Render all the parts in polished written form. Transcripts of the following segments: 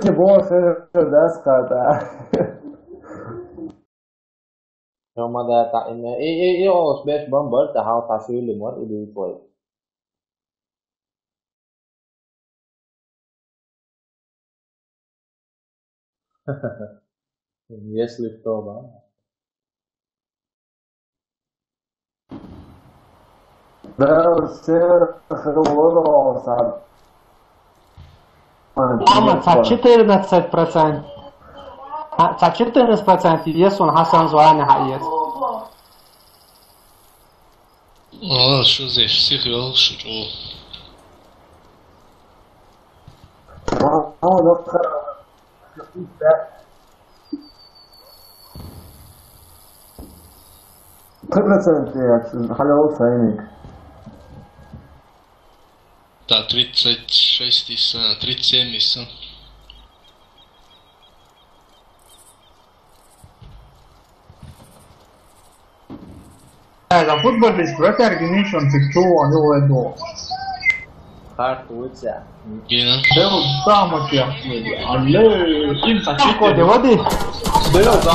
که باشه دست قطع Ramada tak ini. Iyo space bomber dah hal pasal lemot itu pun. Yes, lift over. Mama, ca 14%. Ca 14% jest on Hasan Zohani jest. شو زي سيريال شو Да, 36 и 37 и са. La fútbol disfruta Argination Picture on your Hard uca. Gina. Evo samo ti ja. Ale, kim sa Kako da vodi? Bilo da,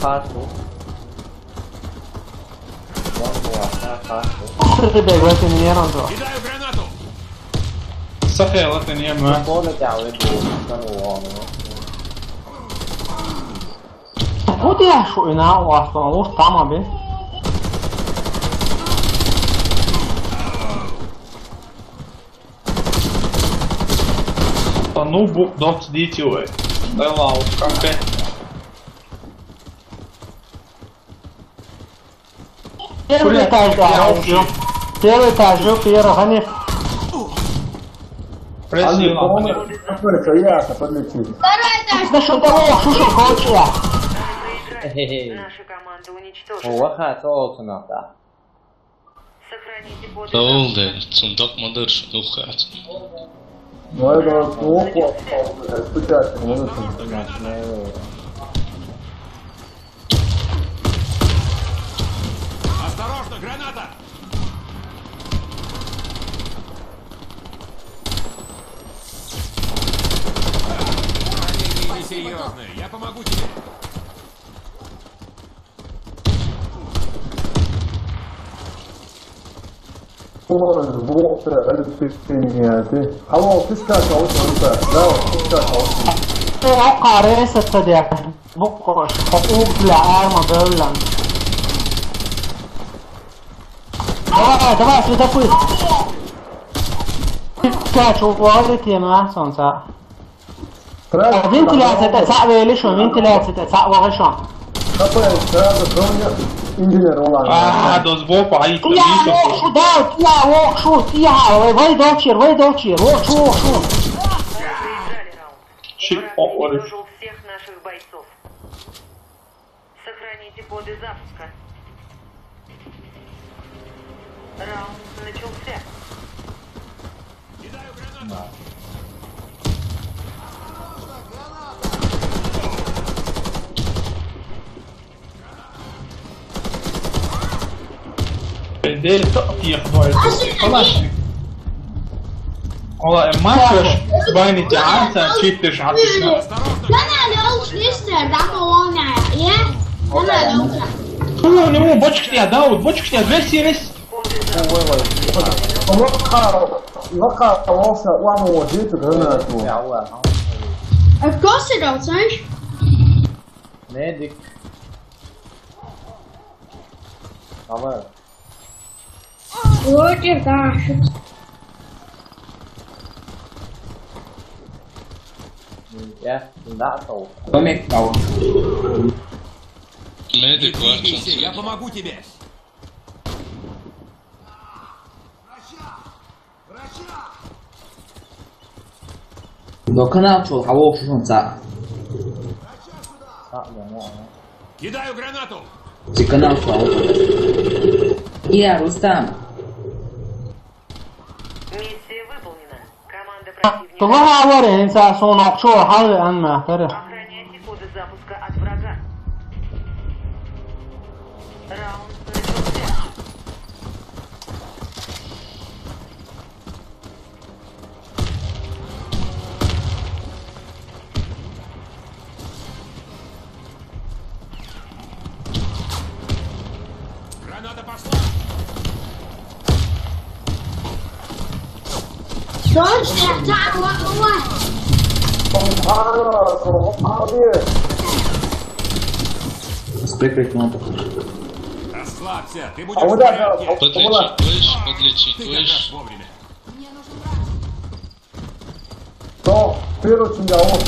hard u. Što da je ti nije on to? Кидаю гранату! Safia, ela tem uma. Pole tao le bu kan uo. Vodi ja što ina u aston, ovo tamo bi. Tá no book dot dit ué. Vai lá, o café. Первый этаж, да, первый этаж, первый, они... Precio lá, né? Да что того, шушу, хочешь? Наша команда уничтожена. О, ха, то надо. Сохраните под Oldu. Zum Doc Mother schon hochgehört. Осторожно, граната! Ранение несерьезное, я помогу тебе. Jag har rest till det. Bokors, och odla armabullen. Давай, сюда пусть. Качу, валите ما сонца. Вентиляция تسعى ليش вентиляция تسعى وغشون. Ah, dos bocos aí, يا وok شو داوت يا وok شو يا وي دوتشير وok شو. Проиграли раунд. Chip Враг over. уничтожил всех наших бойцов. Сохраните коды запуска. Раунд начался. Кидаю гранату! Dele تقطيع نوع خلاص والله ما فيش باين تعال تشيتش على Осторожно! هو نمو بوتشك يا داود بوتشك يا غير سيريس Of course I don't, son. Medic. Cover. Look at that. Yeah, đã tủ. Домик того. Medic var Двигайся, я som помогу тебе! 너 каналчу 하고 шунца. Кидаю гранату! Ти каналчу 하고. Я Рустам. Миссия выполнена. Команда противника. طلعها ورا انسى صونك شو حل اما فرح. Охраняйте коды запуска от врага. Раунд начался. Точно, так, вот. С прикрытием. Расслабься, ты А будешь в вот это, порядке. Подлечить, Ты как раз вовремя. то, первый чингау.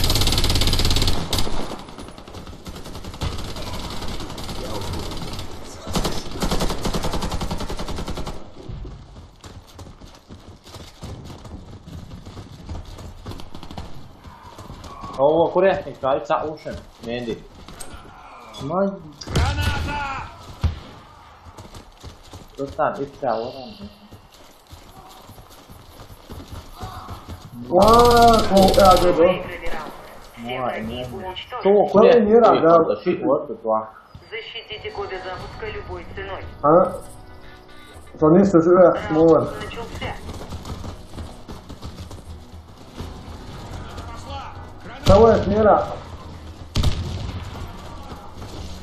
О, курятник, кайца ушен. Менди. Май. Граната! Рустам, ипсяу там. Выиграли раунд. Все враги уничтожены. Что, курятник? да. Защит, вот тут, ва. Защитите коды запуска любой ценой. А? 昨天是Раунд摸 начался. давай смело.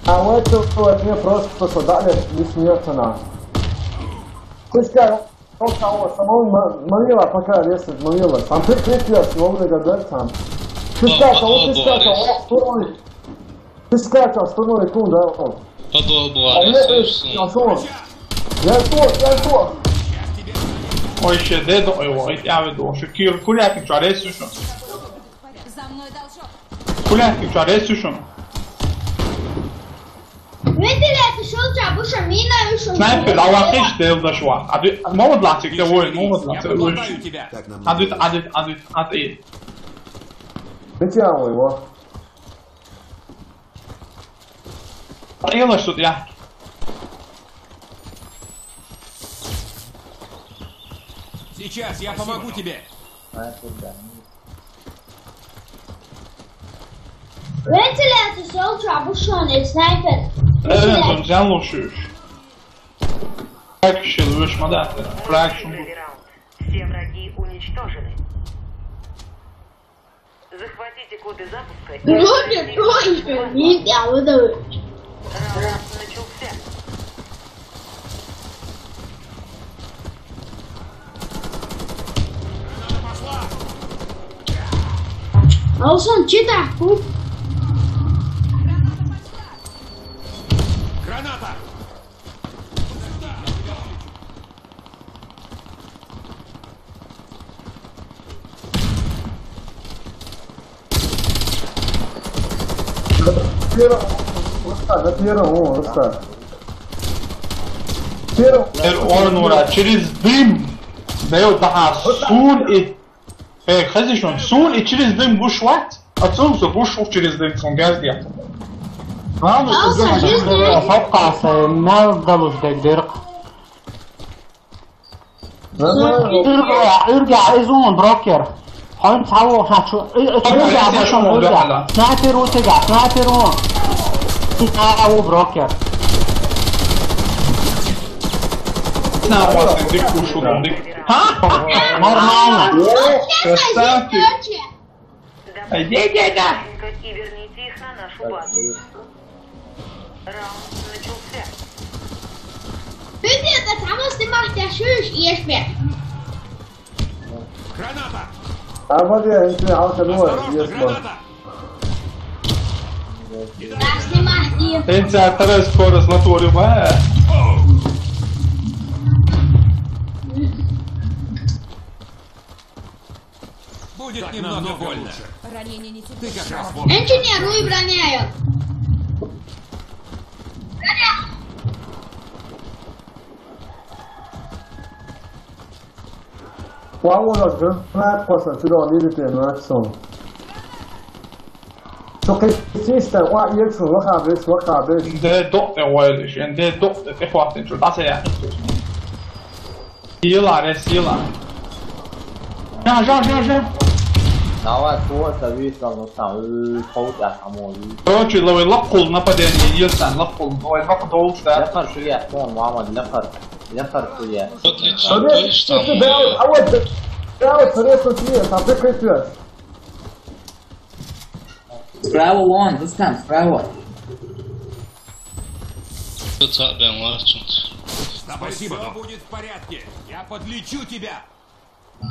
А вот это мне просто создали не смеется нам. Пускай он самого манила пока лезет манила. Сам прикрепил, снова гадать сам. Пускай второй. Пускай второй кун да он. Подол была, А мне ресурсом. я то. Ой, ще дедо, ой, я веду. Шукир, кулятник, что арестуешь? Кулятник, что арестуешь? Вентилятор шел, бушер, мина, ушел. Снайпер, аллахиш, дедо, шва. Могут латик, да вой, могут Я латик. покупаю тебя. Адит. 别这样我我。 Ела что-то я. Сейчас я помогу тебе. Вентилятор шел, бушер, снайпер. Evet, sen loşuyor. Как еще лучше, да? Фракшн. Выиграли раунд. Все враги уничтожены. Захватите коды запуска и... Робби, против, не делай. Раунд начался. Алсан, чита, куп. Граната! Орнура, через дым. Дает daha сун и... Хазишон, сун и через дым будешь вать? Отсюда будешь через дым, сон газ делать. Алсан, жизнь. أتوقع ما تضلوا دقيق ارجع ايزون بروكر حاول تحول ارجع سنايبر وترجع سنايبر تحول بروكر Напасный, дык кушу, дык. нормально Красавчик. Добавьте и верните их на нашу базу. Раунд начался. Bitte, das Haus macht der Schuss, ihr Speck. Граната! Осторожно, Осторожно, граната! Das macht ihr. Энца вторая скорость натворил, Будет немного больно. Ты как раз вовремя. Инженеру и броняют.玩我了，跟那过程知道你的点那送。Så sista var jag tror jag hade. Det dotter Wilders, en det dotter till fatten tror jag säger. Сила. Ja. Давай, просто вискал, ну там, полтя самой. Короче, ловый лапкул нападение, Йосан, лапкул, ловый лапкул, да. Лепар шуя, что, Мухаммад, лепар шуя. Подлечить, будешь там. А вот, я вот средство тебе, там прикрепишь. Справа вон, Рустам, справа. Тут бен лачунт. Спасибо, все будет в порядке. Я подлечу тебя.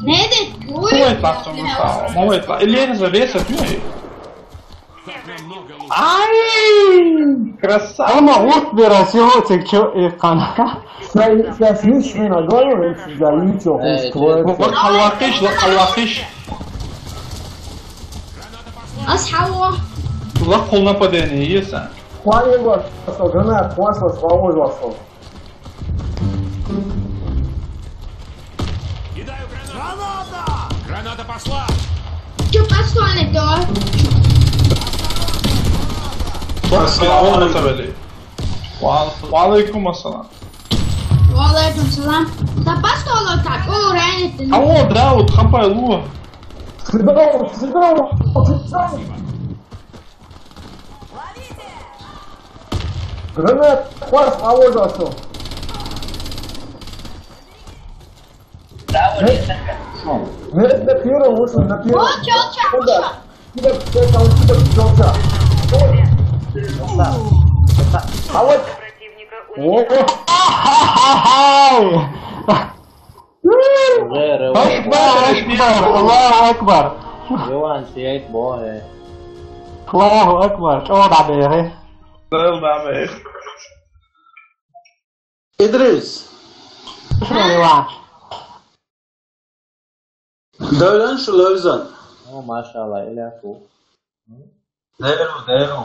Nede, Moment lá, só gostava. Moment lá. Ele era завеса, viu aí? Ai! Красава! Ama операцион чё и канака. Сейчас лишний ногой, за ничего, لك حلوقيش أصحى لك قلنا بدنية سان Qual eu gosto? Granada, qual eu gosto? Кидаю граната! Граната пошла! Что послали, да? السلام عليكم وعليكم السلام وعليكم السلام. Tá passando, tá correndo. Алло, Драут, хапай луа. Сыграл! Гранат, хваст, я gosto? На первом ушел, на первом. Вот, чё. А вот... Противника الله أكبر Johan, siya boy. الله أكبر شو بعبيه İdris, شو يوان dövlen şu lövzen. Oh, mashallah, ele é cool. Deru.